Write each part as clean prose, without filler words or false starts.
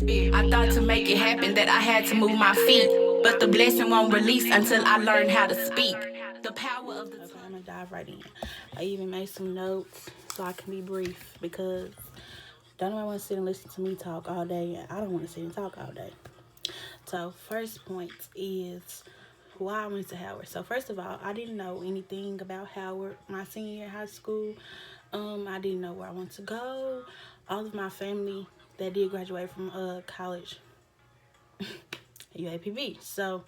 spirit. I thought to make it happen that I had to move my feet, but the blessing won't release until I learn how to speak. The power of the... Okay, I'm gonna dive right in. I even made some notes so I can be brief, because don't nobody want to sit and listen to me talk all day, and I don't want to sit and talk all day. So first point is why I went to Howard. So first of all, I didn't know anything about Howard my senior year in high school. I didn't know where I wanted to go. All of my family that did graduate from college, UAPB. So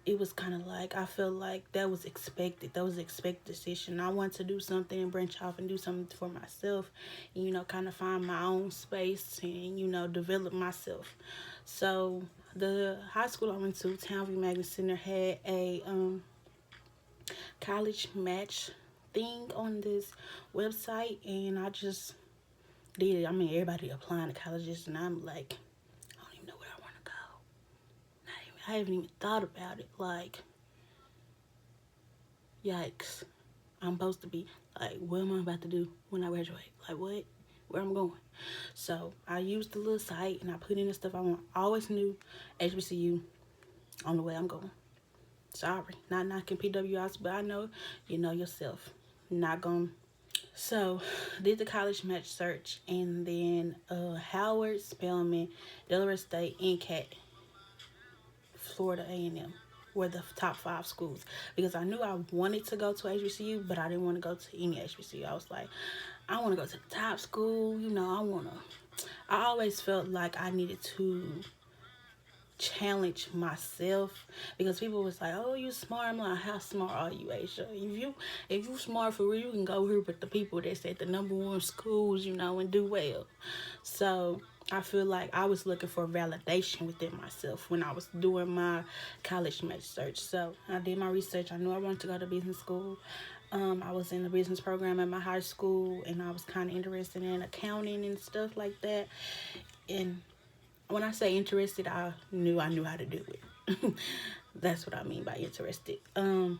it was kind of like, I felt like that was expected. That was an expected decision. I wanted to do something and branch off and do something for myself, and, you know, kind of find my own space and, you know, develop myself. So the high school I went to, Townview Magnet Center, had a college match thing on this website, and I just did it. I mean, everybody applying to colleges, and I'm like, I don't even know where I want to go. I haven't even thought about it. Like, yikes. I'm supposed to be like, what am I about to do when I graduate? Like, what? Where I'm going? So I used the little site and I put in the stuff I want. I always knew HBCU on the way I'm going. Sorry, not knocking PWIs, but I know you know yourself. Not going. So did the college match search, and then Howard, Spelman, Delaware State, and Cat, Florida A&M were the top 5 schools, because I knew I wanted to go to HBCU, but I didn't want to go to any HBCU. I was like, I want to go to the top school. You know, I always felt like I needed to challenge myself, because people was like, oh, you smart. I'm like, how smart are you, Aisha? If you smart for real, you can go here with the people that's at the #1 schools, you know, and do well. So I feel like I was looking for validation within myself when I was doing my college match search. So I did my research. I knew I wanted to go to business school. I was in the business program at my high school, and I was kind of interested in accounting and stuff like that. And when I say interested, I knew how to do it. That's what I mean by interested. So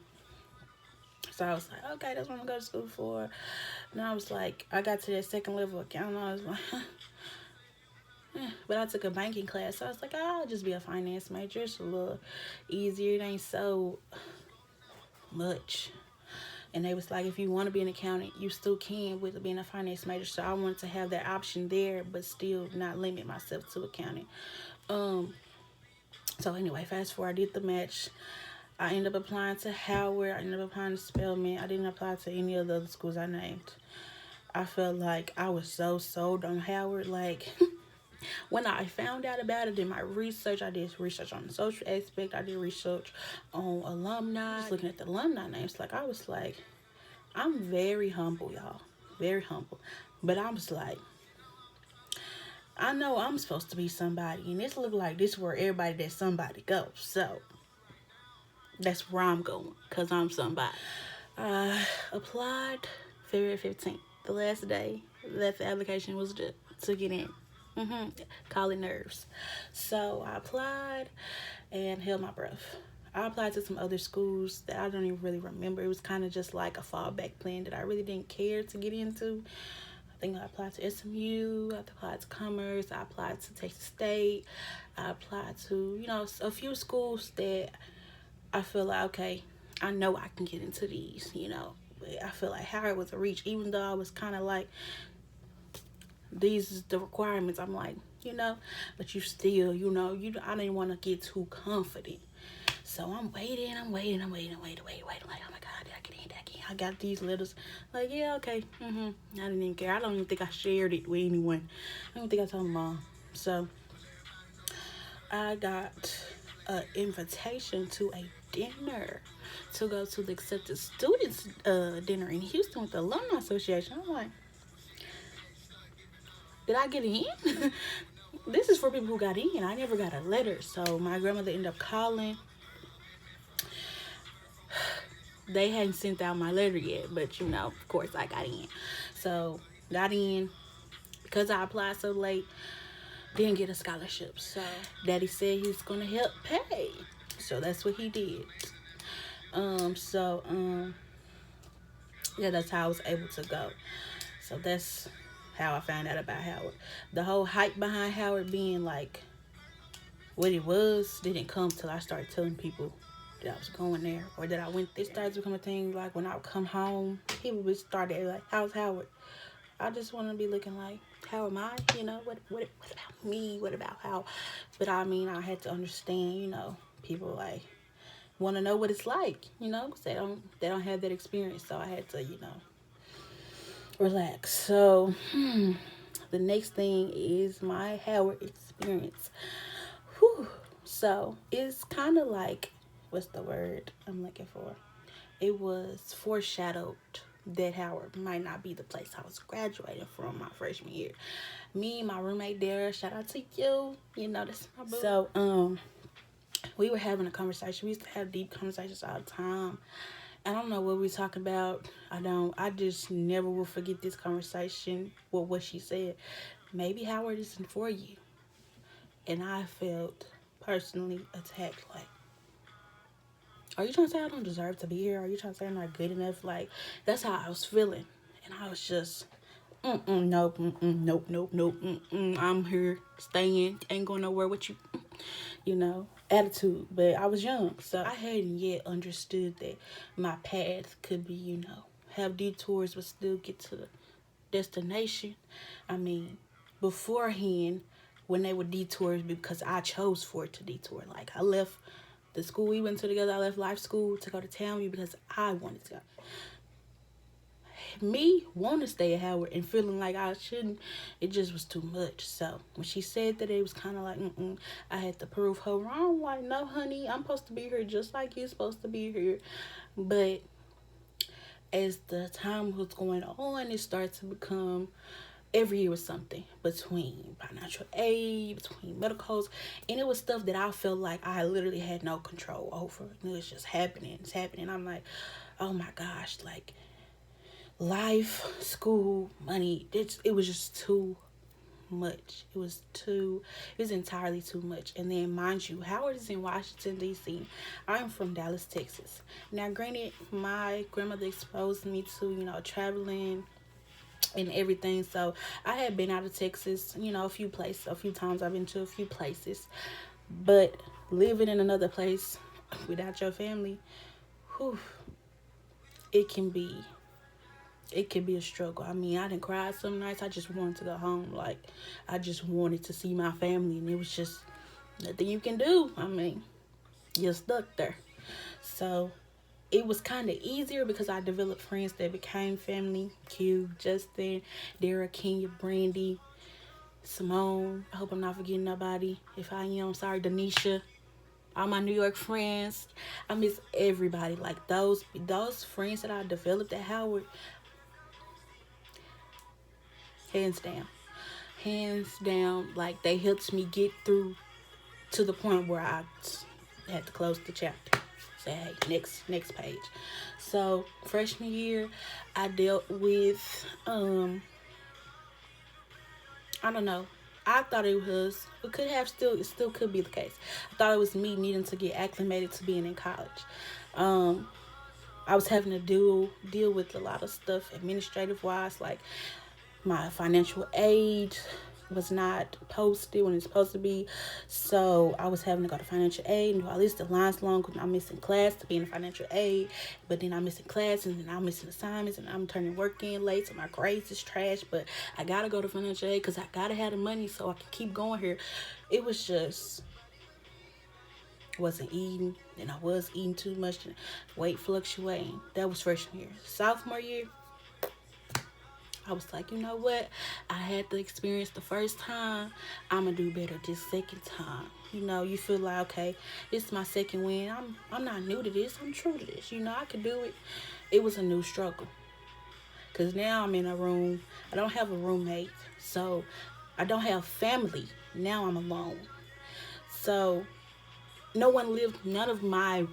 I was like, okay, that's what I'm going to go to school for. And I was like, I got to that second level accounting. I was like, but I took a banking class. So I was like, oh, I'll just be a finance major. It's a little easier. It ain't so much. And they was like, if you want to be an accountant, you still can with being a finance major. So I wanted to have that option there, but still not limit myself to accounting. So anyway, fast forward, I did the match. I ended up applying to Howard. I ended up applying to Spelman. I didn't apply to any of the other schools I named. I felt like I was so sold on Howard. Like, when I found out about it in my research, I did research on the social aspect. I did research on alumni. Just looking at the alumni names, like, I was like, I'm very humble, y'all. Very humble. But I was like, I know I'm supposed to be somebody, and this look like this is where everybody that's somebody goes. So that's where I'm going, because I'm somebody. I applied February 15th, the last day that the application was due to get in. Call it nerves. So I applied and held my breath. I applied to some other schools that I don't even really remember. It was kind of just like a fallback plan that I really didn't care to get into. I think I applied to SMU, I applied to Commerce, I applied to Texas State, I applied to, you know, a few schools that I feel like, okay, I know I can get into these, you know. But I feel like Howard was a reach, even though I was kind of like, these is the requirements. I'm like, you know, but you still, you know, I didn't want to get too confident. So I'm waiting. Oh my God, did I get in? I got these letters. Like, yeah, okay. I didn't even care. I don't even think I shared it with anyone. I don't think I told Mom. So I got an invitation to a dinner to go to the accepted students dinner in Houston with the Alumni Association. I'm like, did I get in? This is for people who got in. I never got a letter. So my grandmother ended up calling. They hadn't sent out my letter yet, but you know, of course I got in. So got in, because I applied so late, didn't get a scholarship. So Daddy said he was gonna help pay. So that's what he did. Yeah, that's how I was able to go. So that's how I found out about Howard. The whole hype behind Howard being like what it was didn't come till I started telling people that I was going there or that I went. It started to become a thing like when I would come home, people would start like, "How's Howard?" I just want to be looking like, "How am I?" You know, what about me? What about how? But I mean, I had to understand. You know, people like want to know what it's like. You know, because they don't have that experience. So I had to, you know, relax. So the next thing is my Howard experience. Whew. So it's kind of like, what's the word I'm looking for? It was foreshadowed that Howard might not be the place I was graduating from my freshman year. Me and my roommate Dara, shout out to you. You know, that's my boo. So we were having a conversation. We used to have deep conversations all the time. I don't know what we were talking about. I just never will forget this conversation with what she said. Maybe Howard isn't for you. And I felt personally attacked. Like, are you trying to say I don't deserve to be here? Are you trying to say I'm not good enough? Like, that's how I was feeling. And I was just, nope, nope. I'm here, staying, ain't going nowhere with you. You know, attitude. But I was young, so I hadn't yet understood that my path could be, you know, have detours but still get to the destination. I mean, beforehand, when they were detours, because I chose for it to detour. Like, I left the school we went to together. I left life school to go to Townview because I wanted to go. Me want to stay at Howard and feeling like I shouldn't, it just was too much. So when she said that, it was kind of like, I had to prove her wrong. Like, no, honey, I'm supposed to be here just like you're supposed to be here. But as the time was going on, it started to become every year was something between financial aid, between medicals, and it was stuff that I felt like I literally had no control over. And it was just happening. It's happening. I'm like, oh my gosh, like life, school, money, it was just too much. It was entirely too much. And then mind you, Howard is in Washington DC. I'm from Dallas, Texas. Now granted, my grandmother exposed me to, you know, traveling and everything. So I had been out of Texas, you know, a few times I've been to a few places. But living in another place without your family, whew, it can be a struggle. I mean, I didn't cry some nights. I just wanted to go home. Like, I just wanted to see my family, and it was just nothing you can do. I mean, you're stuck there. So it was kind of easier because I developed friends that became family. Q, Justin, Dara, Kenya, Brandy, Simone. I hope I'm not forgetting nobody. If I am, I'm sorry. Denisha. All my New York friends. I miss everybody. Like, those friends that I developed at Howard, hands down, like, they helped me get through to the point where I had to close the chapter, say, hey, next page. So freshman year, I dealt with I don't know, I thought it still could be the case. I thought it was me needing to get acclimated to being in college. I was having to deal with a lot of stuff administrative wise, like my financial aid was not posted when it's supposed to be. So I was having to go to financial aid and do all this. The lines long because I'm missing class to be in financial aid. But then I'm missing class and then I'm missing assignments and I'm turning work in late. So my grades is trash. But I got to go to financial aid because I got to have the money so I can keep going here. It was just, wasn't eating. And I was eating too much. And weight fluctuating. That was freshman year. Sophomore year, I was like, you know what? I had the experience the first time. I'm going to do better this second time. You know, you feel like, okay, this is my second win. I'm not new to this. I'm true to this. You know, I could do it. It was a new struggle. Because now I'm in a room. I don't have a roommate. So I don't have family. Now I'm alone. So no one lived, none of my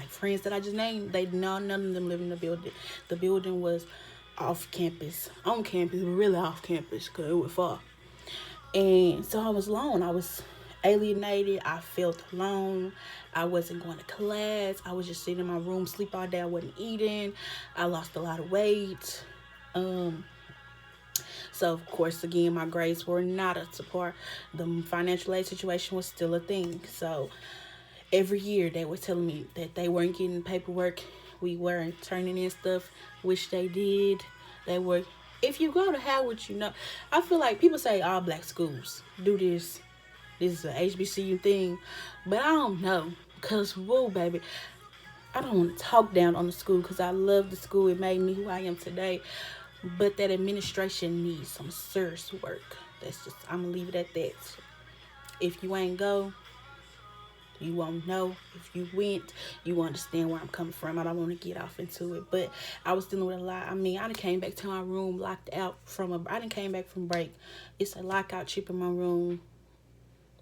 friends that I just named, none of them lived in the building. The building was off campus, on campus, but really off campus because it was far. And so I was alone. I was alienated. I felt alone. I wasn't going to class. I was just sitting in my room, sleep all day. I wasn't eating. I lost a lot of weight. So of course, again, my grades were not up to par. The financial aid situation was still a thing. So every year they were telling me that they weren't getting paperwork. We weren't turning in stuff, which they did. They were. If you go to Howard, you know. I feel like people say all black schools do this. This is a HBCU thing, but I don't know. Cause whoa, baby, I don't want to talk down on the school because I love the school. It made me who I am today. But that administration needs some serious work. That's just I'm gonna leave it at that. If you ain't go, you won't know. If you went, you understand where I'm coming from. I don't want to get off into it, but I was dealing with a lot. I mean, I done came back to my room locked out from a. I done came back from break. It's a lockout chip in my room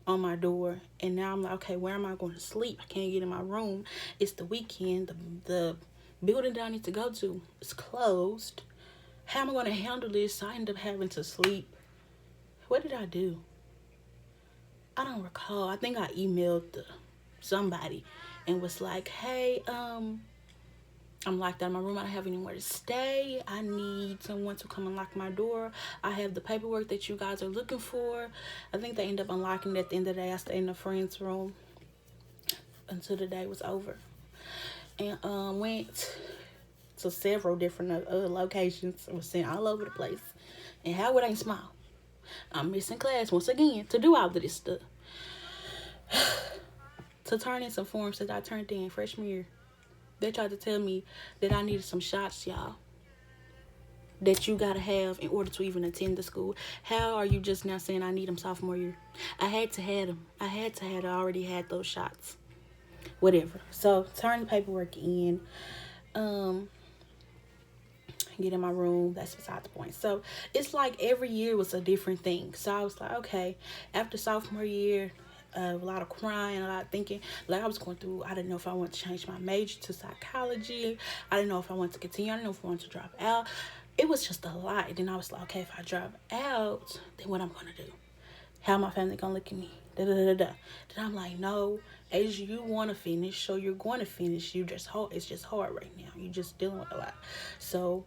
on my door, and now I'm like, okay, where am I going to sleep? I can't get in my room. It's the weekend. The building that I need to go to is closed. How am I going to handle this? So I end up having to sleep. What did I do? I don't recall. I think I emailed somebody and was like, hey, I'm locked out of my room. I don't have anywhere to stay. I need someone to come and lock my door. I have the paperwork that you guys are looking for. I think they ended up unlocking it at the end of the day. I stayed in a friend's room until the day was over. And went to several different locations. I was sent all over the place. And Howard ain't small. I'm missing class once again to do all of this stuff. To turn in some forms that I turned in freshman year. They tried to tell me that I needed some shots, y'all, that you gotta have in order to even attend the school. How are you just now saying I need them sophomore year? I had to have them. I already had those shots. Whatever. So turn the paperwork in. Get in my room. That's beside the point. So it's like every year was a different thing. So I was like, okay, after sophomore year, a lot of crying, a lot of thinking. Like I was going through, I didn't know if I wanted to change my major to psychology. I didn't know if I wanted to continue. I didn't know if I wanted to drop out. It was just a lot. And then I was like, okay, if I drop out, then what I'm going to do? How my family going to look at me? Da, da, da, da. Then I'm like, no, as you want to finish, so you're going to finish. It's just hard right now. You're just dealing with a lot. So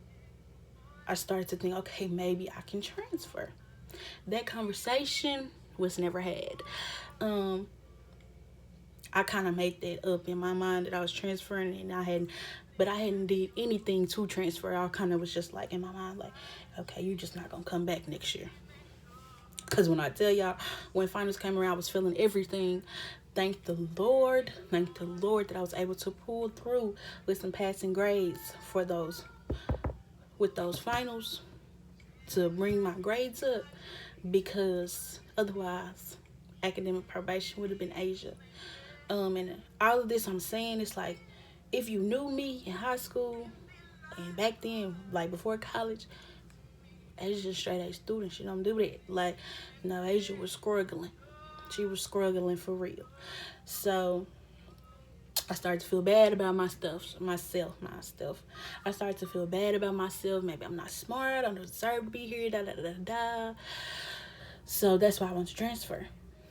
I started to think, okay, maybe I can transfer. That conversation was never had. I kind of made that up in my mind that I was transferring, and I hadn't did anything to transfer. I kind of was just like in my mind, like, okay, you're just not gonna come back next year. Cause when I tell y'all, when finals came around, I was feeling everything. Thank the Lord that I was able to pull through with some passing grades with those finals to bring my grades up, because otherwise academic probation would have been Asia. And all of this I'm saying is like, if you knew me in high school and back then, like before college, Asia's straight A student. She don't do that. Like, no, Asia was struggling. She was struggling for real. So I started to feel bad about myself. I started to feel bad about myself. Maybe I'm not smart. I don't deserve to be here. Da da da da. So that's why I want to transfer.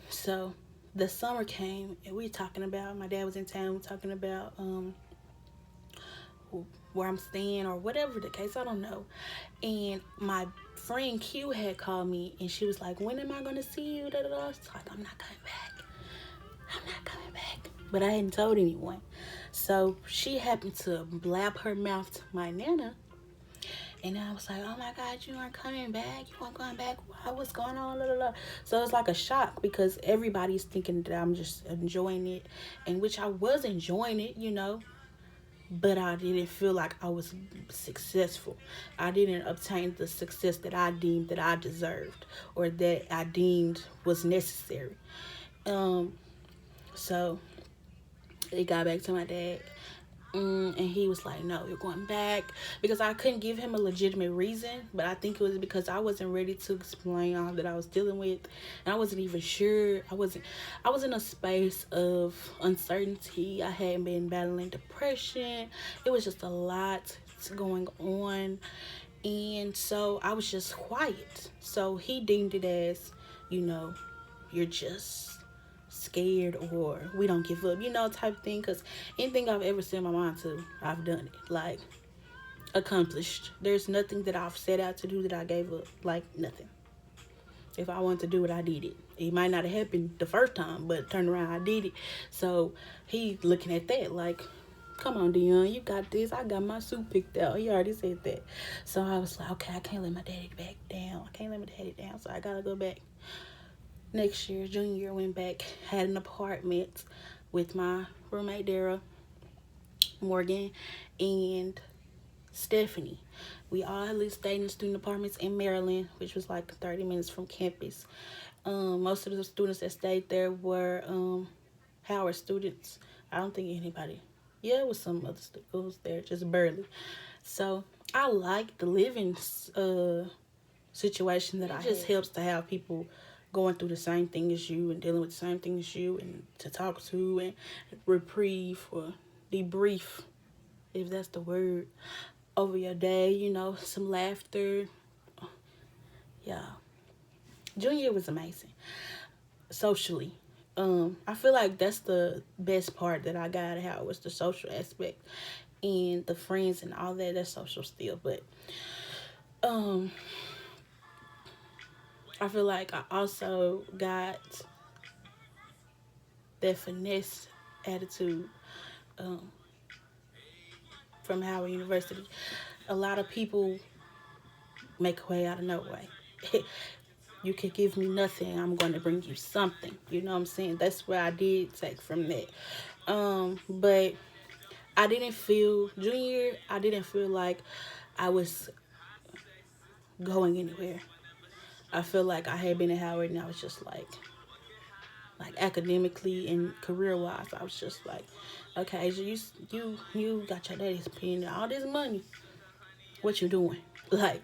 So the summer came and we talking about. My dad was in town. We talking about where I'm staying or whatever the case. I don't know. And my friend Q had called me and she was like, "When am I gonna see you?" Da da da. I was like, "I'm not coming back. I'm not coming back." But I hadn't told anyone. So she happened to blab her mouth to my nana. And I was like, "Oh my God, you aren't coming back. You aren't coming back. Why? What's going on?" La, la, la. So it's like a shock because everybody's thinking that I'm just enjoying it. And which I was enjoying it, you know. But I didn't feel like I was successful. I didn't obtain the success that I deemed that I deserved or that I deemed was necessary. So it got back to my dad, and he was like, "No, you're going back," because I couldn't give him a legitimate reason, but I think it was because I wasn't ready to explain all that I was dealing with, and I wasn't even sure. I was in a space of uncertainty. I hadn't been battling depression. It was just a lot going on, and so I was just quiet. So he deemed it as, you're just scared or we don't give up, type of thing. Because anything I've ever set my mind to, I've done it. Like, accomplished. There's nothing that I've set out to do that I gave up. Like, nothing. If I wanted to do it, I did it. It might not have happened the first time, but turn around, I did it. So he looking at that like, come on, Dion, you got this. I got my suit picked out. He already said that. So I was like, okay, I can't let my daddy back down. I can't let my daddy down. So I gotta go back. Next year, junior year, went back, had an apartment with my roommate Dara, Morgan, and Stephanie. We all had lived stayed in student apartments in Maryland, which was like 30 minutes from campus. Most of the students that stayed there were Howard students. I don't think anybody. Yeah, it was some other schools there, just barely. So I like the living situation that I just helps to have people going through the same thing as you and dealing with the same thing as you, and to talk to and reprieve or debrief, if that's the word, over your day, you know, some laughter. Yeah. Junior year was amazing. Socially. I feel like that's the best part that I got out of how it was the social aspect and the friends and all that. That's social still. But I feel like I also got that finesse attitude from Howard University. A lot of people make a way out of no way. You can give me nothing, I'm going to bring you something. You know what I'm saying? That's what I did take from that. But I didn't feel, junior year, I didn't feel like I was going anywhere. I feel like I had been at Howard and I was just like academically and career wise, I was just like, okay, you got your daddy spending all this money. What you doing? Like,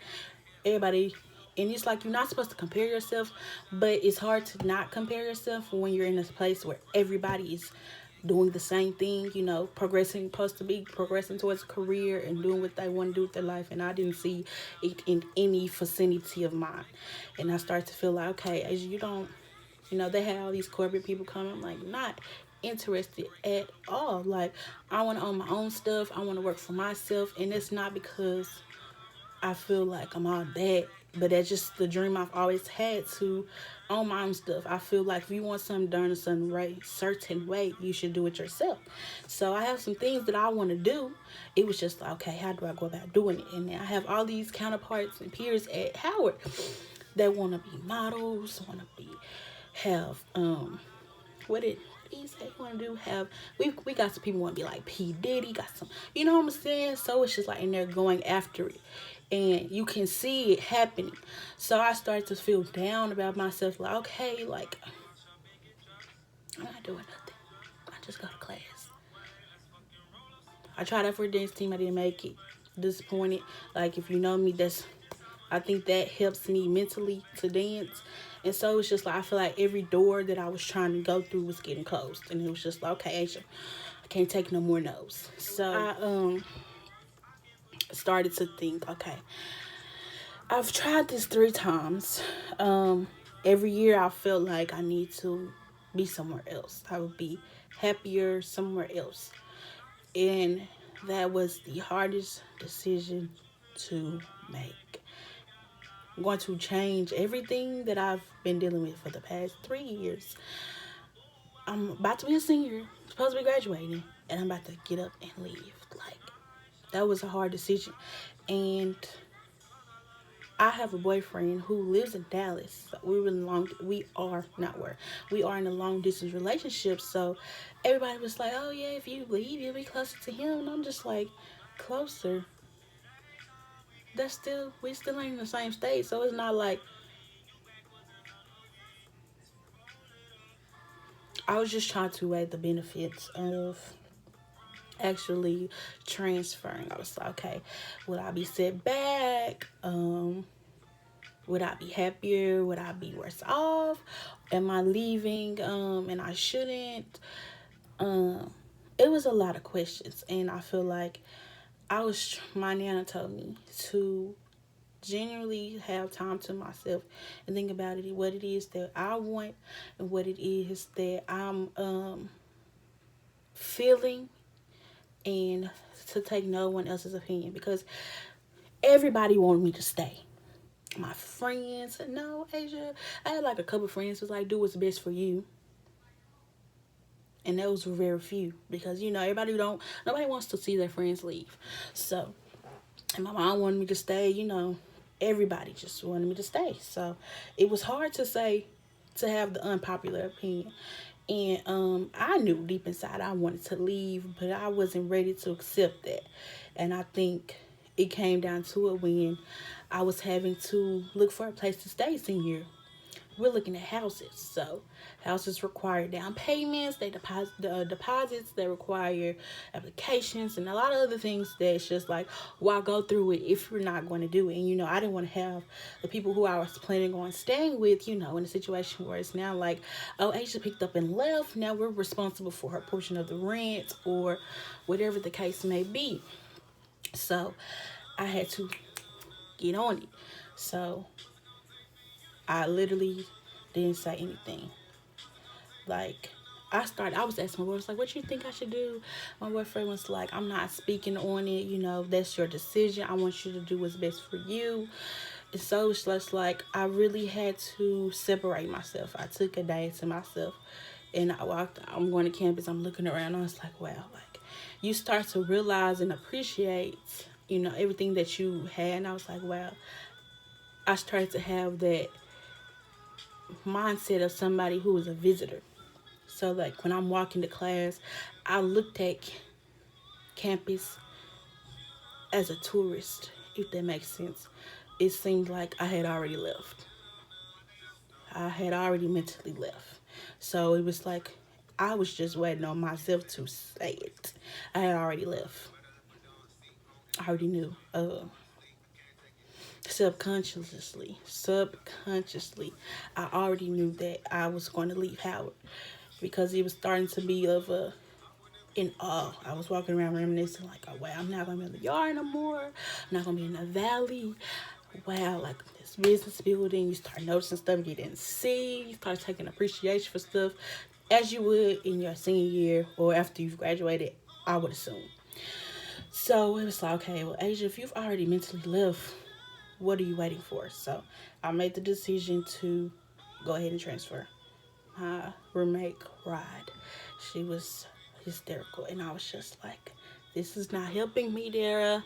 everybody, and it's like you're not supposed to compare yourself, but it's hard to not compare yourself when you're in this place where everybody is doing the same thing, you know, supposed to be progressing towards a career and doing what they want to do with their life. And I didn't see it in any vicinity of mine. And I started to feel like, okay, as you don't, you know, they had all these corporate people coming. I'm like, not interested at all. Like, I want to own my own stuff. I want to work for myself. And it's not because I feel like I'm all that, but that's just the dream I've always had, to own my own stuff. I feel like if you want something done a certain way, you should do it yourself. So I have some things that I want to do. It was just like, okay, how do I go about doing it? And I have all these counterparts and peers at Howard that want to be models, want to be have what did he say he want to do? Have we got some people want to be like P Diddy, got some, you know what I'm saying? So it's just like, and they're going after it, and you can see it happening. So I started to feel down about myself, like, okay, like, I'm not doing nothing. I just go to class. I tried out for a dance team. I didn't make it. Disappointed. Like, if you know me, I think that helps me mentally to dance. And so it's just like, I feel like every door that I was trying to go through was getting closed. And it was just like, okay, Aisha, I can't take no more no's. So I started to think, okay, I've tried this 3 times. Every year I felt like I need to be somewhere else. I would be happier somewhere else. And that was the hardest decision to make. I'm going to change everything that I've been dealing with for the past 3 years. I'm about to be a senior, supposed to be graduating, and I'm about to get up and leave. Like, that was a hard decision. And I have a boyfriend who lives in Dallas. We are in a long distance relationship. So everybody was like, oh yeah, if you leave, you'll be closer to him. And I'm just like, closer? We still ain't in the same state. So it's not like, I was just trying to weigh the benefits of actually transferring. I was like, okay, would I be set back? Would I be happier? Would I be worse off? Am I leaving and I shouldn't? It was a lot of questions, and I feel like my Nana told me to genuinely have time to myself and think about it, what it is that I want and what it is that I'm feeling and to take no one else's opinion, because everybody wanted me to stay. My friends said, no, Asia. I had like a couple friends who was like, do what's best for you. And those were very few, because nobody wants to see their friends leave. So, and my mom wanted me to stay. Everybody just wanted me to stay. So it was hard to have the unpopular opinion. And I knew deep inside I wanted to leave, but I wasn't ready to accept that. And I think it came down to it when I was having to look for a place to stay senior year. We're looking at houses. So houses require down payments, they deposit deposits, they require applications, and a lot of other things that's just like, why go through it if you're not going to do it? And I didn't want to have the people who I was planning on staying with, in a situation where it's now like, oh, Asia picked up and left, now we're responsible for her portion of the rent or whatever the case may be. So I had to get on it. So I literally didn't say anything. Like, I was asking my boyfriend, like, what you think I should do? My boyfriend was like, I'm not speaking on it. That's your decision. I want you to do what's best for you. And so it's just like, I really had to separate myself. I took a day to myself, and I'm going to campus, I'm looking around, I was like, wow, like, you start to realize and appreciate, everything that you had. And I was like, wow, I started to have that mindset of somebody who was a visitor. So like when I'm walking to class, I looked at campus as a tourist, if that makes sense. It seemed like I had already left. I had already mentally left. So it was like I was just waiting on myself to say it. I had already left. I already knew. Subconsciously, I already knew that I was going to leave Howard, because it was starting to be in awe. I was walking around reminiscing, like, oh wow, I'm not gonna be in the yard no more. I'm not gonna be in the valley. Wow, like this business building, you start noticing stuff you didn't see. You start taking appreciation for stuff, as you would in your senior year or after you've graduated, I would assume. So it was like, okay, well, Asia, if you've already mentally left, what are you waiting for? So I made the decision to go ahead and transfer. My roommate cried. She was hysterical, and I was just like, this is not helping me, Dara.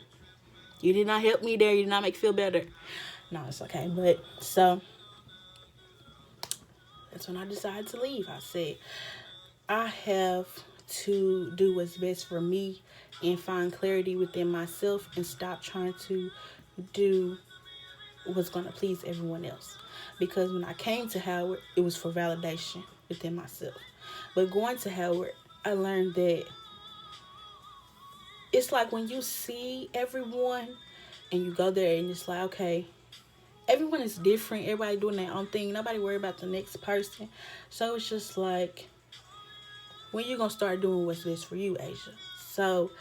You did not help me there. You did not make me feel better. No, it's okay. But so that's when I decided to leave. I said, I have to do what's best for me and find clarity within myself and stop trying to do what's going to please everyone else. Because when I came to Howard, it was for validation within myself. But going to Howard, I learned that it's like when you see everyone and you go there and it's like, okay, everyone is different. Everybody doing their own thing. Nobody worry about the next person. So it's just like, when you going to start doing what's best for you, Asia? So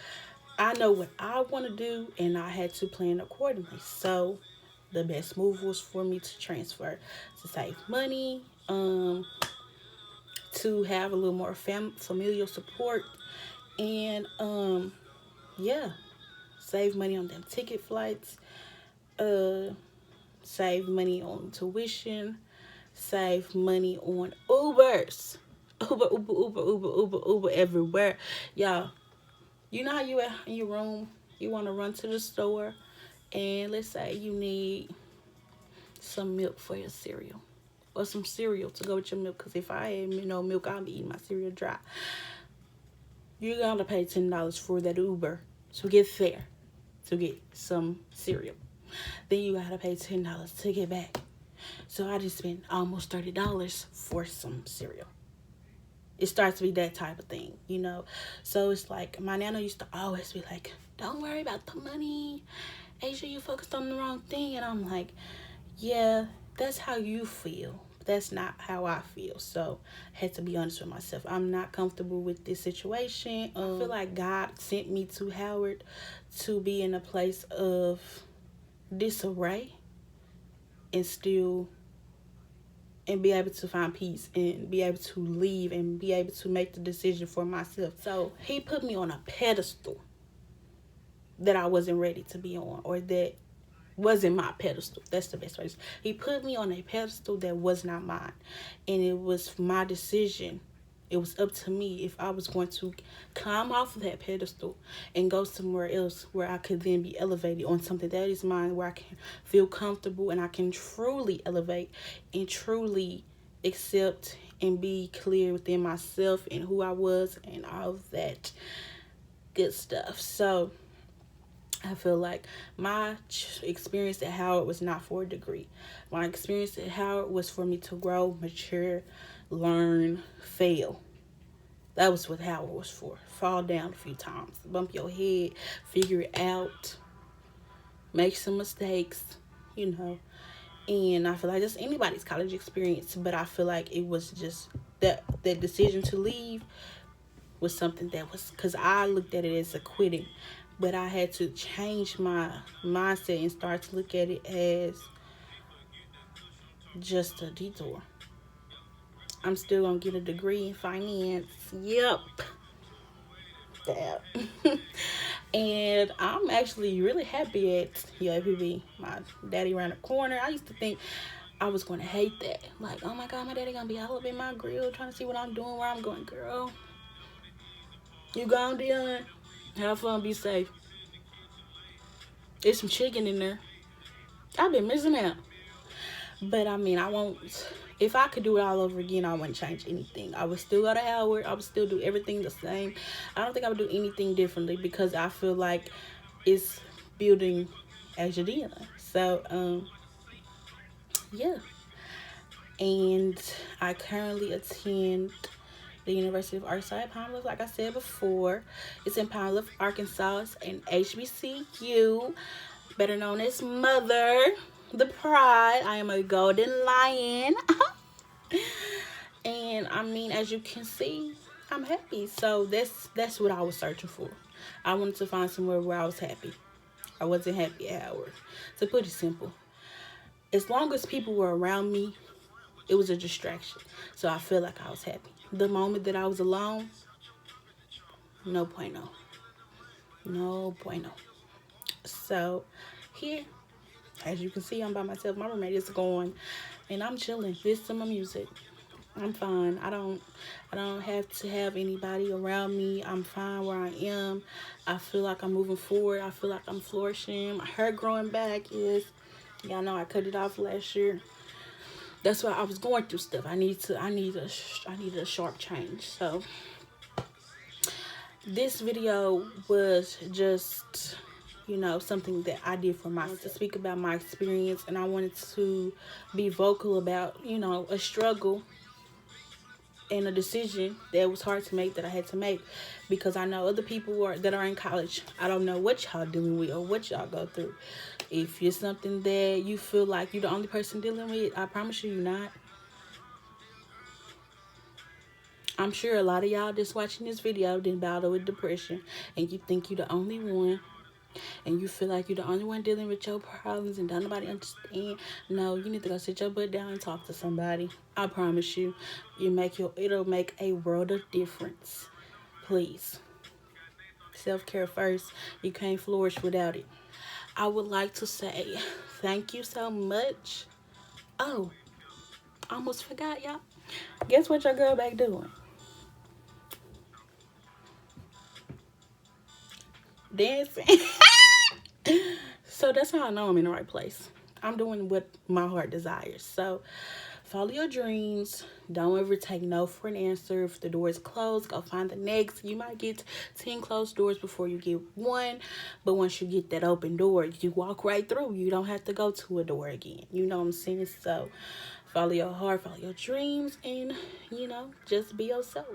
I know what I want to do, and I had to plan accordingly. So the best move was for me to transfer, to save money, to have a little more familial support, and yeah, save money on them ticket flights, save money on tuition, save money on Ubers. Uber everywhere. Y'all, you know how you at in your room, you want to run to the store, and let's say you need some milk for your cereal. Or some cereal to go with your milk. Because if I had no milk, I'll be eating my cereal dry. You're going to pay $10 for that Uber to get there, to get some cereal. Then you got to pay $10 to get back. So I just spent almost $30 for some cereal. It starts to be that type of thing, So it's like, my nana used to always be like, don't worry about the money. Asia, you focused on the wrong thing. And I'm like, yeah, that's how you feel. But that's not how I feel. So I had to be honest with myself. I'm not comfortable with this situation. I feel like God sent me to Howard to be in a place of disarray and still and be able to find peace and be able to leave and be able to make the decision for myself. So he put me on a pedestal that I wasn't ready to be on, or that wasn't my pedestal. That's the best way. He put me on a pedestal that was not mine, and it was my decision. It was up to me if I was going to climb off of that pedestal and go somewhere else where I could then be elevated on something that is mine, where I can feel comfortable and I can truly elevate and truly accept and be clear within myself and who I was and all of that good stuff. So I feel like my experience at Howard was not for a degree. My experience at Howard was for me to grow, mature, learn, fail. That was what Howard was for. Fall down a few times, bump your head, figure it out, make some mistakes, you know. And I feel like that's anybody's college experience, but I feel like it was just that decision to leave was something that was, because I looked at it as a quitting, but I had to change my mindset and start to look at it as just a detour. I'm still gonna get a degree in finance. Yep. That. And I'm actually really happy at UAPB. My daddy around the corner. I used to think I was going to hate that. Like, oh my God, my daddy gonna be all up in my grill trying to see what I'm doing, where I'm going. Girl, you gone, Dion? Have fun, be safe. There's some chicken in there. I've been missing out. But I mean, I won't. If I could do it all over again, I wouldn't change anything. I would still go to Howard. I would still do everything the same. I don't think I would do anything differently because I feel like it's building as you're doing. So, yeah. And I currently attend the University of Arkansas Pine Bluff, like I said before. It's in Pine Bluff, Arkansas. It's an HBCU, better known as Mother, the Pride. I am a golden lion. And I mean, as you can see, I'm happy. So that's what I was searching for. I wanted to find somewhere where I was happy. I wasn't happy at Howard. To put it simple, as long as people were around me, it was a distraction. So I feel like I was happy. The moment that I was alone, no bueno. No bueno. So here, as you can see, I'm by myself. My roommate is gone, and I'm chilling, listening to my music. I'm fine. I don't have to have anybody around me. I'm fine where I am. I feel like I'm moving forward. I feel like I'm flourishing. My hair growing back. Yes, y'all know I cut it off last year. That's why I was going through stuff. I need a sharp change. So this video was just, you know, something that I did for myself, to speak about my experience, and I wanted to be vocal about, you know, a struggle and a decision that was hard to make, that I had to make, because I know other people that are in college. I don't know what y'all dealing with or what y'all go through. If it's something that you feel like you're the only person dealing with, I promise you, you're not. I'm sure a lot of y'all that's watching this video didn't battle with depression, and you think you're the only one, and you feel like you're the only one dealing with your problems and don't nobody understand. No, you need to go sit your butt down and talk to somebody. I promise you, it'll make a world of difference. Please. Self-care first. You can't flourish without it. I would like to say thank you so much. Oh, almost forgot, y'all. Guess what your girl back doing? Dancing. So that's how I know I'm in the right place. I'm doing what my heart desires. So follow your dreams. Don't ever take no for an answer. If the door is closed, go find the next. You might get 10 closed doors before you get one. But once you get that open door, you walk right through. You don't have to go to a door again. You know what I'm saying? So follow your heart, follow your dreams, and, you know, just be yourself.